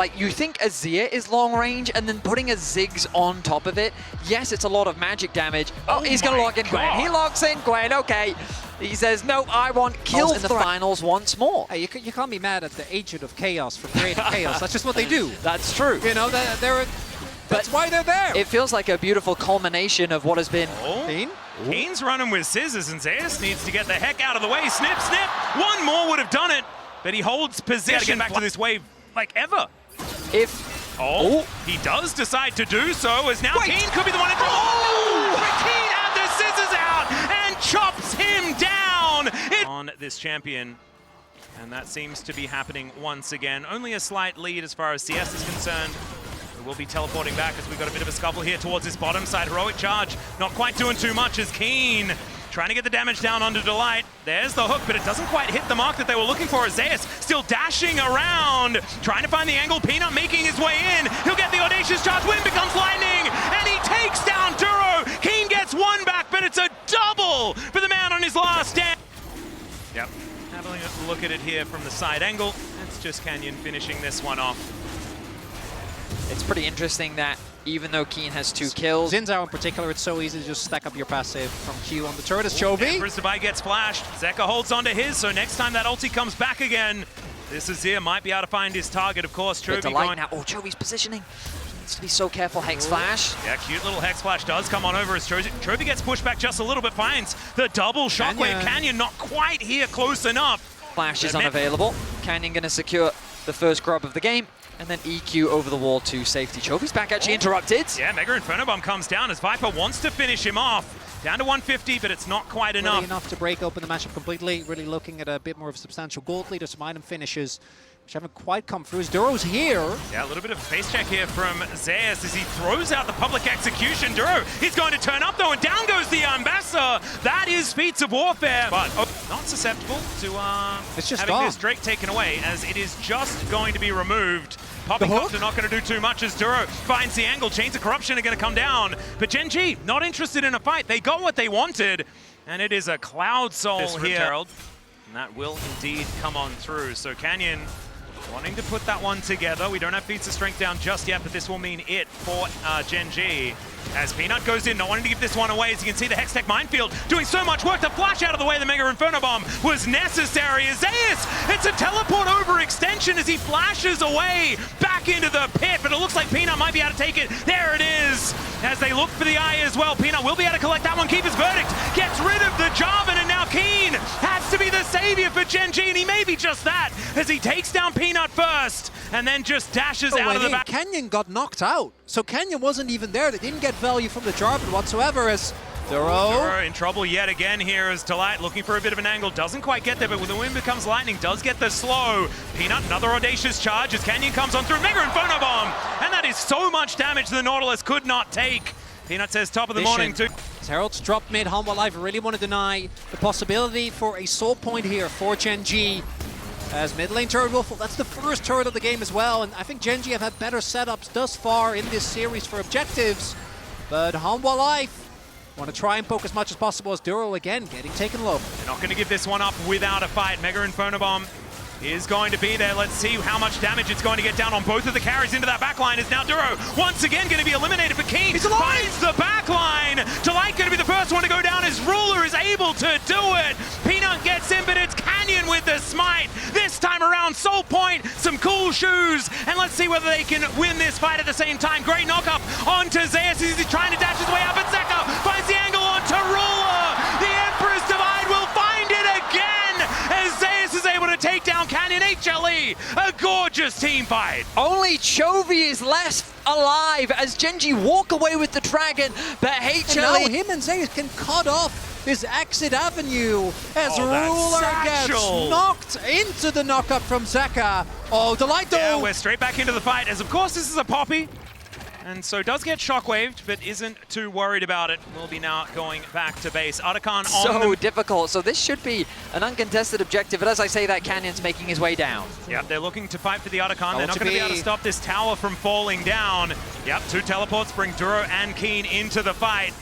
Like, you think Azir is long range, and then putting a Ziggs on top of it, yes, it's a lot of magic damage. Oh, he's going to lock in Gwen. He locks in Gwen, okay. He says, no, I want kills in the finals once more. Hey, you can't be mad at the agent of chaos for creating chaos. That's just what they do. That's true. You know, that's why they're there. It feels like a beautiful culmination of what has been... Keen's running with scissors, and Zeus needs to get the heck out of the way. Snip, snip. One more would have done it, but he holds position. Get back to this wave like ever. He does decide to do so, as now Keen could be the one. Keen had the scissors out and chops him down on this champion. And that seems to be happening once again. Only a slight lead as far as CS is concerned. We will be teleporting back as we've got a bit of a scuffle here towards this bottom side. Heroic charge, not quite doing too much as Keen trying to get the damage down onto Delight. There's the hook, but it doesn't quite hit the mark that they were looking for. Zeus still dashing around, trying to find the angle. Peanut making his way in. He'll get the audacious charge. Wind becomes lightning, and he takes down Duro. Keen gets one back, but it's a double for the man on his last stand. Yep, having a look at it here from the side angle. It's just Canyon finishing this one off. It's pretty interesting that even though Keen has 2 kills... Xin Zhao in particular, it's so easy to just stack up your passive from Q on the turret as Chovy. Empress Divide gets flashed. Zeka holds onto his, so next time that ulti comes back again, this Azir might be able to find his target, of course. Chovy going... now. Oh, Chovy's positioning. He needs to be so careful. Hex Flash. Yeah, cute little Hex Flash does come on over as Chovy gets pushed back just a little bit, finds the double shockwave. Canyon not quite here close enough. Flash is unavailable. Canyon going to secure the first grub of the game. And then EQ over the wall to safety. Chovy's back actually interrupted. Yeah, Mega Inferno Bomb comes down as Viper wants to finish him off. Down to 150, but it's not quite enough. Really enough to break open the matchup completely. Really looking at a bit more of a substantial gold lead. Some item finishes, which haven't quite come through. As Duro's here. Yeah, a little bit of a face check here from Zeus as he throws out the public execution. Duro, he's going to turn up though, and down goes the Ambassador. That is feats of warfare, but not susceptible to having this Drake taken away, as it is just going to be removed. Poppycopter not going to do too much as Duro finds the angle. Chains of Corruption are going to come down. But Gen.G not interested in a fight. They got what they wanted. And it is a Cloud Soul here. Herald. And that will indeed come on through. So Canyon wanting to put that one together. We don't have feats of strength down just yet, but this will mean it for Gen.G. As Peanut goes in, not wanting to give this one away. As you can see, the Hextech Minefield doing so much work to flash out of the way. The Mega Inferno Bomb was necessary. Zeus, it's a teleport over extension as he flashes away back into the pit, but it looks like Peanut might be able to take it. There it is. As they look for the eye as well, Peanut will be able to collect that one, keep his verdict, gets rid of the Jarvan, and now Keen has to be the savior for Gen.G, and he may be just that, as he takes down Peanut first, and then just dashes out of the back. Canyon got knocked out, so Canyon wasn't even there. They didn't get value from the Jarvan whatsoever, as Duro in trouble yet again here as Delight looking for a bit of an angle, doesn't quite get there, but when the wind becomes lightning, does get the slow. Peanut, another audacious charge as Canyon comes on through, Mega Inferno Bomb, and that is so much damage the Nautilus could not take. Peanut says top of the morning too. Herald's dropped mid. Hanwha Life really want to deny the possibility for a soul point here for Gen.G. As mid lane turret will fall. That's the first turret of the game as well, and I think Gen.G have had better setups thus far in this series for objectives. But Hanwha Life want to try and poke as much as possible as Duro again getting taken low. They're not going to give this one up without a fight. Mega Inferno Bomb is going to be there. Let's see how much damage it's going to get down on both of the carries into that backline. Is now Duro once again going to be eliminated, but Keen finds the backline. Delight going to be the first one to go down as Ruler is able to do it. Peanut gets in, but it's Canyon with the smite. This time around, Soul Point, some cool shoes, and let's see whether they can win this fight at the same time. Great knock-up onto Zeus as he's trying to dash his way up, but Zeka finds the angle onto Ruler. The Empress Divide will find it again as Zeus is able to take down Canyon. HLE, a gorgeous team fight. Only Chovy is left alive as Gen.G walk away with the dragon, but HLE... And now him and Zeus can cut off this exit avenue as Ruler gets knocked into the knockup from Zeka. Oh, Delight though! Yeah, we're straight back into the fight as of course this is a Poppy. And so does get shockwaved, but isn't too worried about it. We'll be now going back to base. Otacon on so difficult. So this should be an uncontested objective, but as I say that, Canyon's making his way down. Yep, they're looking to fight for the Otacon. They're not going to be able to stop this tower from falling down. Yep, 2 teleports bring Duro and Keen into the fight.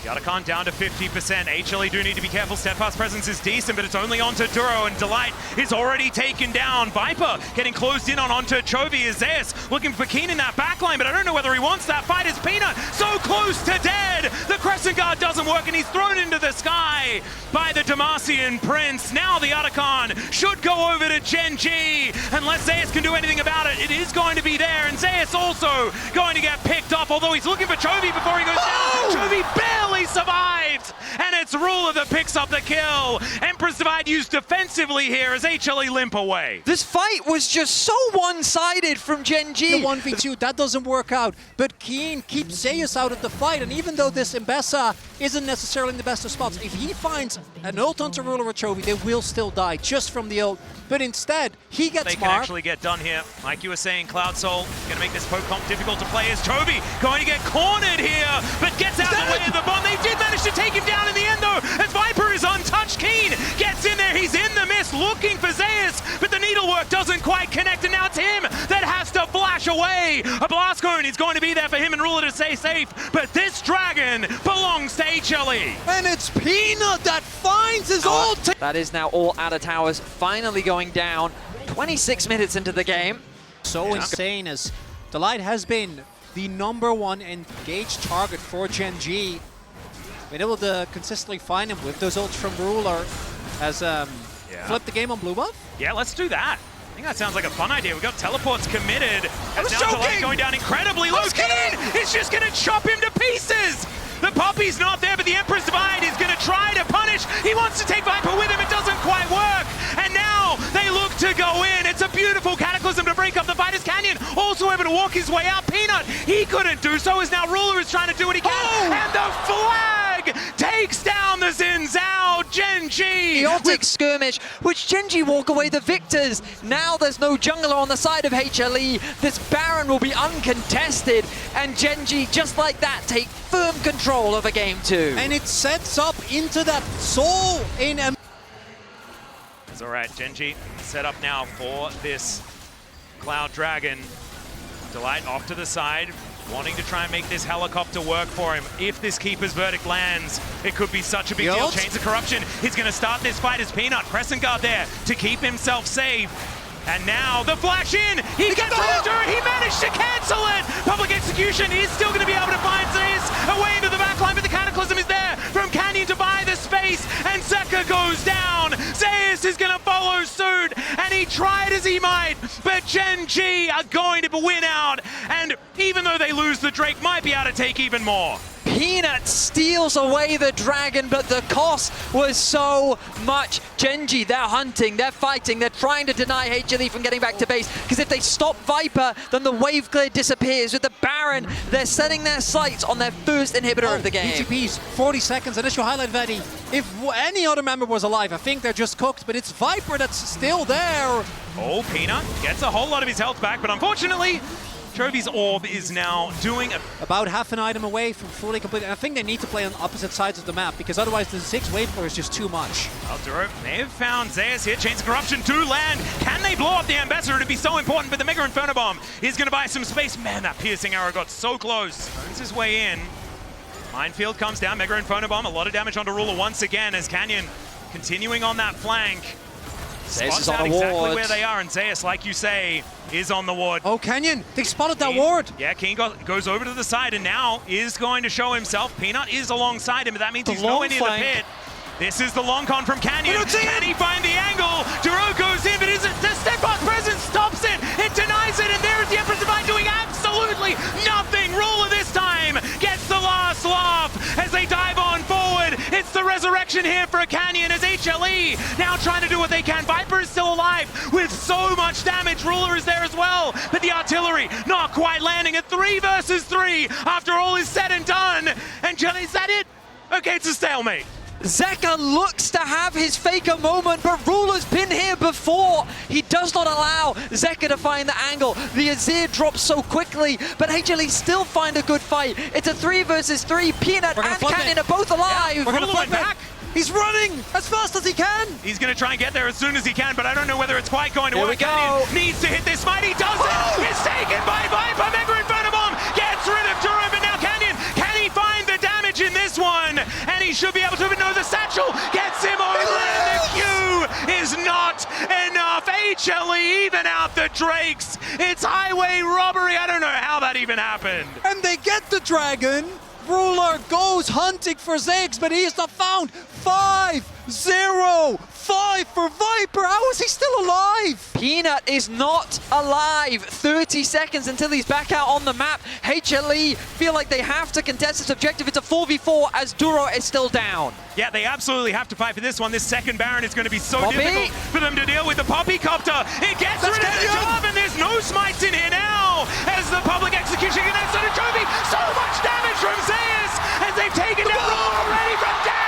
Yatacon down to 50%. HLE do need to be careful. Steadfast presence is decent, but it's only onto Duro, and Delight is already taken down. Viper getting closed in onto Chovy. Is Zeus looking for Keen in that backline, but I don't know whether he wants that fight. Is Peanut so close to dead? The Crescent Guard doesn't work, and he's thrown into the sky by the Demacian Prince. Now the Yatacon should go over to Gen.G, unless Zeus can do anything about it. It is going to be there, and Zeus also going to get picked off, although he's looking for Chovy before he goes down. Chovy barely survived, and it's Ruler that picks up the kill. Empress Divide used defensively here as HLE limp away. This fight was just so one-sided from Gen.G. The 1v2, that doesn't work out, but Keen keeps Zeus out of the fight, and even though this Mbessa isn't necessarily in the best of spots, if he finds an ult onto Ruler or Chovy, they will still die just from the ult. But instead, he gets They can actually get done here. Like you were saying, Cloud Soul going to make this poke comp difficult to play as Chovy going to get cornered here, but gets out of the way of the bomb. They did manage to take him down in the end though, as Viper is untouched. Keen gets in there, he's in the mist looking for Zeus, but the needlework doesn't quite connect, and now it's him that has to flash away. A blast cone is going to be there for him and Ruler to stay safe, but this dragon belongs to HLE. And it's Peanut that finds his ult. That is now all out of towers, finally going down 26 minutes into the game. So insane, as Delight has been the #1 engaged target for Gen.G. Been able to consistently find him with those ults from Ruler. Has flipped the game on blue buff. Yeah, let's do that. I think that sounds like a fun idea. We've got teleports committed. As now Delight going down incredibly low. Keen is just going to chop him to pieces. The Poppy's not there, but the Empress Divide is going to try to punish. He wants to take Viper with him. It doesn't quite work. And now they look to go in. It's a beautiful Cataclysm to break up the fight as Canyon also able to walk his way out. Peanut, he couldn't do so, as now Ruler is trying to do what he can. And the flag takes down the Xin Zhao. Gen.G. Chaotic skirmish, which Gen.G walk away the victors. Now there's no jungler on the side of HLE. This Baron will be uncontested, and Gen.G, just like that, take firm control over game 2. And it sets up into that soul in a... It's all right, Gen.G set up now for this Cloud Dragon. Delight off to the side, wanting to try and make this helicopter work for him. If this Keeper's Verdict lands, it could be such a big deal. Chains of Corruption, he's going to start this fight as Peanut. Crescent Guard there to keep himself safe. And now the flash in, he gets under, he managed to cancel it! Public Execution is still going to be able to find Zeus away into the backline, but the Cataclysm is there from Canyon to buy the space, and Zeka goes down. Zeus is going to follow suit, and he tried as he might, but Gen.G are going to win out, and even though they lose, the Drake might be able to take even more. Peanut steals away the dragon, but the cost was so much. Gen.G, they're hunting, they're fighting, they're trying to deny HLE from getting back to base, because if they stop Viper, then the wave clear disappears. With the Baron, they're setting their sights on their first inhibitor of the game. BGP's 40 seconds, initial highlight, Vedi. If any other member was alive, I think they're just cooked, but it's Viper that's still there. Oh, Peanut gets a whole lot of his health back, but unfortunately, Chovy's orb is now doing about half an item away from fully complete. And I think they need to play on opposite sides of the map, because otherwise the 6 wave clear is just too much. Duro may have found Zeus here. Chains of Corruption do land. Can they blow up the Ambassador? It'd be so important, but the Mega Inferno Bomb is going to buy some space. Man, that piercing arrow got so close. Turns his way in. Minefield comes down. Mega Inferno Bomb. A lot of damage onto Ruler once again as Canyon continuing on that flank. Zeus is out on the exactly ward. where they are, and Zeus, like you say, is on the ward. Oh, Canyon, they spotted that ward. Yeah, King goes over to the side and now is going to show himself. Peanut is alongside him, but that means he's nowhere near the pit. This is the long con from Canyon. Can he find the angle? Duro goes in, but the Steadfast Presence stops it. It denies it, and there's the Empress Divide doing absolutely nothing. Ruler this time gets the last laugh as they dive on forward. It's the resurrection here for a Canyon as HLE now trying to do what they can. Viper is still alive with so much damage. Ruler is there as well, but the artillery not quite landing at 3 versus 3 after all is said and done. And is that it? Okay, it's a stalemate. Zeka looks to have his faker moment, but Ruler's been here before. He does not allow Zeka to find the angle. The Azir drops so quickly, but HLE still find a good fight. It's a 3 versus 3. Peanut and Canyon are both alive. Yeah, we're going to flip back. He's running as fast as he can. He's going to try and get there as soon as he can, but I don't know whether it's quite going to work. Canyon needs to hit this fight. He does it. It's taken by Viper. Mega Inferno Bomb gets rid of Duro, but now Canyon, can he find the damage in this one? Satchel gets him over, and the Q is not enough. HLE even out the Drakes. It's highway robbery. I don't know how that even happened. And they get the dragon. Ruler goes hunting for Ziggs, but he is not found. 5-0. 5 for Viper. How is he still alive? Peanut is not alive. 30 seconds until he's back out on the map. HLE feel like they have to contest this objective. It's a 4v4 as Duro is still down. Yeah, they absolutely have to fight for this one. This second Baron is going to be so Poppy. difficult for them to deal with. The Poppy Copter, it gets rid of the job, and there's no smites in here now as the public execution connects on a trophy. So much damage from Zeus as they've taken down already from down.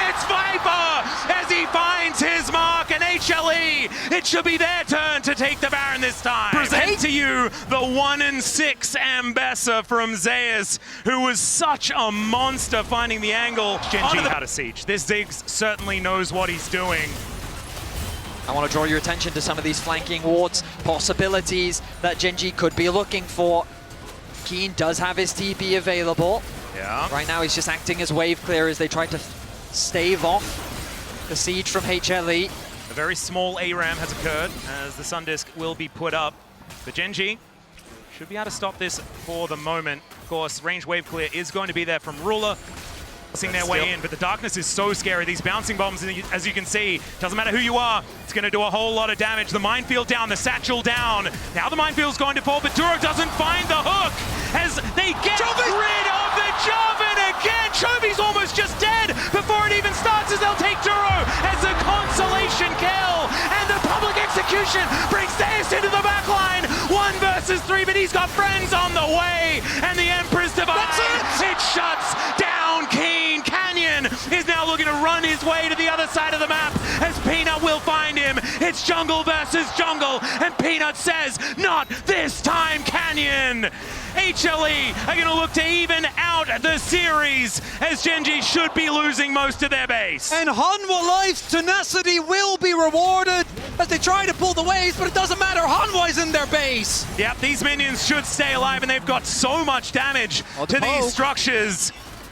It's Viper as he finds his mark, and HLE, it should be their turn to take the Baron this time. Present to you the 1-6 Ambessa from Zeus, who was such a monster finding the angle. Gen.G out of siege. This Ziggs certainly knows what he's doing. I want to draw your attention to some of these flanking wards, possibilities that Gen.G could be looking for. Keen does have his TP available. Yeah. Right now he's just acting as wave clear as they try to stave off the siege from HLE. A very small ARAM has occurred as the Sun Disk will be put up. But Gen.G should be able to stop this for the moment. Of course, range wave clear is going to be there from Ruler. Their way in, but the darkness is so scary. These bouncing bombs, as you can see, doesn't matter who you are, it's going to do a whole lot of damage. The minefield down, the satchel down. Now the minefield's going to fall, but Duro doesn't find the hook as they get rid of the Joven again. Chovy's almost just dead before it even starts as they'll take Duro as a consolation kill. And the public execution brings Zeus into the back line. 1 versus 3, but he's got friends on the way. And the Emperor's Divide, it shuts down King. Canyon is now looking to run his way to the other side of the map as Peanut will find him. It's jungle versus jungle, and Peanut says, not this time, Canyon. HLE are going to look to even out the series as Gen.G should be losing most of their base. And Hanwha Life's tenacity will be rewarded as they try to pull the waves, but it doesn't matter. Hanwha's in their base. Yep, these minions should stay alive, and they've got so much damage to these structures.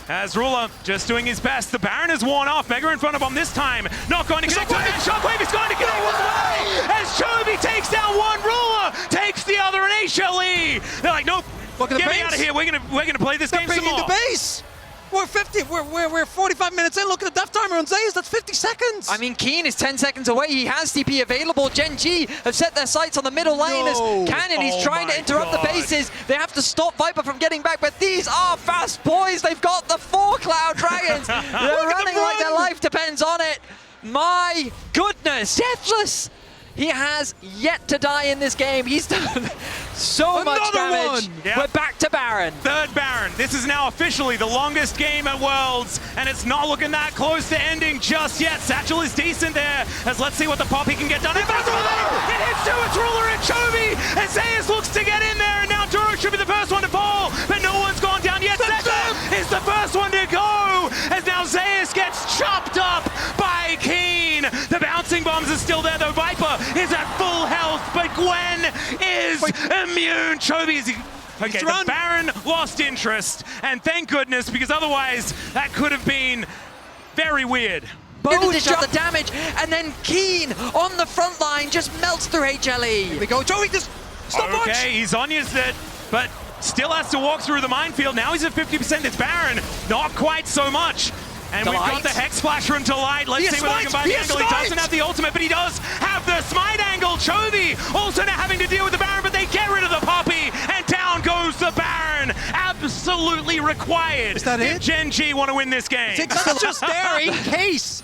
As Ruler just doing his best. The Baron is worn off. Mega in front of him this time. Not going to connect. Shockwave is going to connect as well. As Chovy takes down one, Ruler takes the other, and HLE. They're like, nope. Get me out of here. We're gonna play this game some more. The base. We're 45 minutes in. Look at the death timer on Zeus. That's 50 seconds. I mean, Keen is 10 seconds away. He has TP available. Gen.G have set their sights on the middle lane as Canyon. He's trying to interrupt the bases. They have to stop Viper from getting back, but these are fast boys. They've got the 4 Cloud Dragons. They're running like their life depends on it. My goodness. Deathless. He has yet to die in this game. He's done so much damage. Yep. We're back to Baron. Third Baron. This is now officially the longest game at Worlds, and it's not looking that close to ending just yet. Satchel is decent there, as let's see what the Poppy can get done. It hits two, it's Ruler and Chovy, and Zeus looks to get in there, and now Duro should be the first one to fall, but no one's gone down yet. Zeka is the first one to go, as now Zeus gets chopped up by Keen. The bouncing bombs are still there, though. Viper is at full health, but Gwen is immune. Chovy is... Okay, the Baron lost interest, and thank goodness, because otherwise that could have been very weird. Both shot the damage, and then Keen on the front line just melts through HLE. Here we go, Joey, just stop watch. Okay, he's Onya's it, but still has to walk through the minefield. Now he's at 50%. It's Baron, not quite so much. And we've got the Hex Flash from Delight. Let's see whether he can buy the angle. He doesn't have the ultimate, but he does have the smite angle. Chovy also now having to deal with the Baron, but they get rid of the Poppy, and down goes the Baron. Absolutely required. Is that it? Gen.G want to win this game. It's just there in case.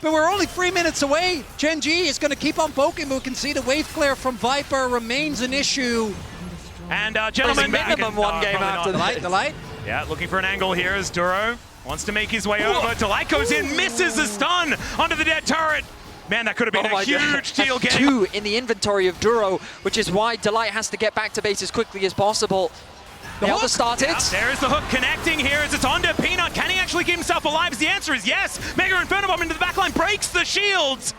But we're only 3 minutes away. Gen.G is going to keep on poking, but we can see the wave clear from Viper remains an issue. And gentlemen, minimum one game after the light. Yeah, looking for an angle here as Duro wants to make his way over. Delight goes in, misses the stun onto the dead turret. Man, that could have been a huge deal. Getting 2 in the inventory of Duro, which is why Delight has to get back to base as quickly as possible. The hook started. Yep, there is the hook connecting here as it's onto Peanut. Can he actually keep himself alive? The answer is yes. Mega Inferno Bomb into the backline breaks the shields.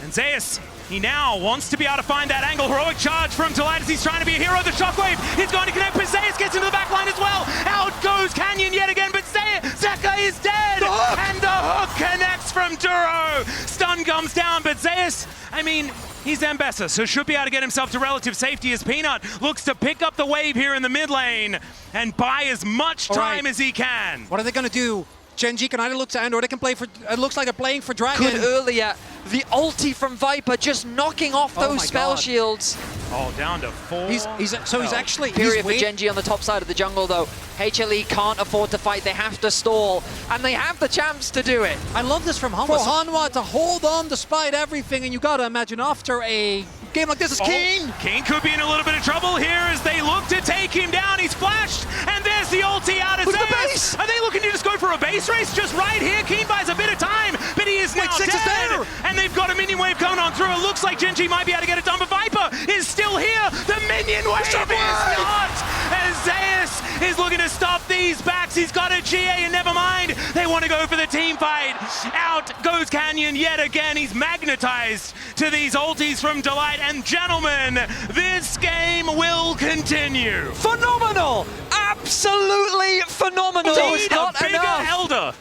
And Zeus, he now wants to be able to find that angle. Heroic charge from Delight as he's trying to be a hero. The shockwave is going to connect, but Zeus gets into the backline as well. Out goes Canyon yet again, but Zeka is dead. And the hook connects from Duro. Stun comes down, but Zeus, I mean, he's Ambessa, so should be able to get himself to relative safety as Peanut looks to pick up the wave here in the mid lane and buy as much time as he can. What are they going to do? Gen.G can either look to end or they can play for, it looks like they're playing for Dragon. Good earlier, the ulti from Viper just knocking off those spell shields. Oh, down to 4. He's actually Period for Gen.G on the top side of the jungle though. HLE can't afford to fight, they have to stall, and they have the chance to do it. I love this from Hanwha. For Hanwha to hold on despite everything, and you gotta imagine after a game like this is Keen. Keen could be in a little bit of trouble here as they look to take him down. He's flashed, and there's the ulti out of Zeus. Are they looking to just go for a base race just right here? Keen buys a bit of time, but he is now dead. And they've got a minion wave coming on through. It looks like Gen.G might be able to get it done, but Viper is still here. The minion wave is not. As Zeus is looking to stop these backs. He's got a GA, and never mind. They want to go for the team fight. Out goes Canyon yet again. He's magnetized to these ultis from Delight. And gentlemen, this game will continue. Phenomenal! Absolutely phenomenal! Indeed, a bigger Elder.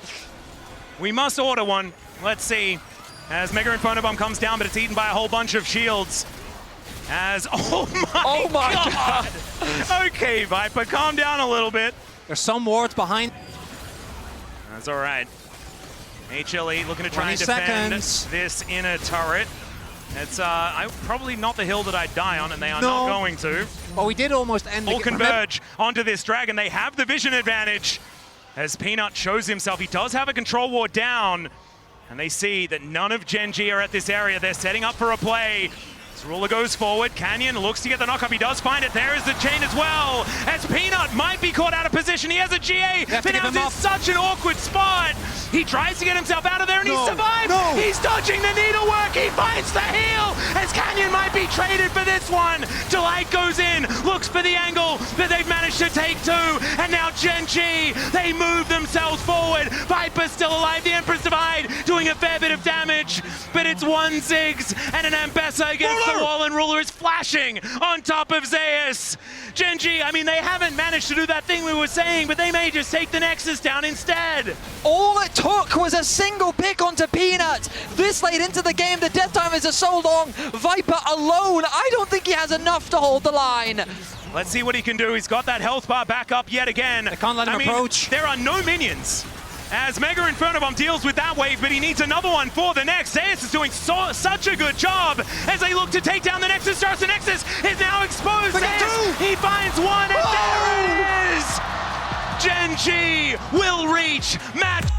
We must order one. Let's see. As Mega Inferno Bomb comes down, but it's eaten by a whole bunch of shields. As, oh my God. Okay, Viper, calm down a little bit. There's some wards behind. That's all right. HLE looking to try and defend this inner turret. It's probably not the hill that I'd die on, and they are not going to. Well, we did almost end the game. All converge onto this dragon. They have the vision advantage. As Peanut shows himself, he does have a control ward down. And they see that none of Gen.G are at this area. They're setting up for a play. Ruler goes forward. Canyon looks to get the knock-up. He does find it. There is the chain as well. As Peanut might be caught out of position. He has a GA. But now it's such an awkward spot. He tries to get himself out of there, and he survives. He's dodging the needlework. He finds the heal. As Canyon might be traded for this one. Delight goes in, looks for the angle, but they've managed to take 2. And now Gen.G, they move themselves forward. Viper's still alive. The Emperor's Divide doing a fair bit of damage. But it's 1 Ziggs and an Ambessa against the wall, and Ruler is flashing on top of Zeus. Gen.G, I mean, they haven't managed to do that thing we were saying, but they may just take the Nexus down instead. All it took was a single pick onto Peanut. This late into the game, the death time is so long. Viper alone, I don't think he has enough to hold the line. Let's see what he can do. He's got that health bar back up yet again. They can't let him approach. There are no minions. As Mega Inferno Bomb deals with that wave, but he needs another one for the next. Zeus is doing such a good job as they look to take down the Nexus. Starts the Nexus is now exposed. Zeus, he finds one, and there it is! Gen.G will reach match.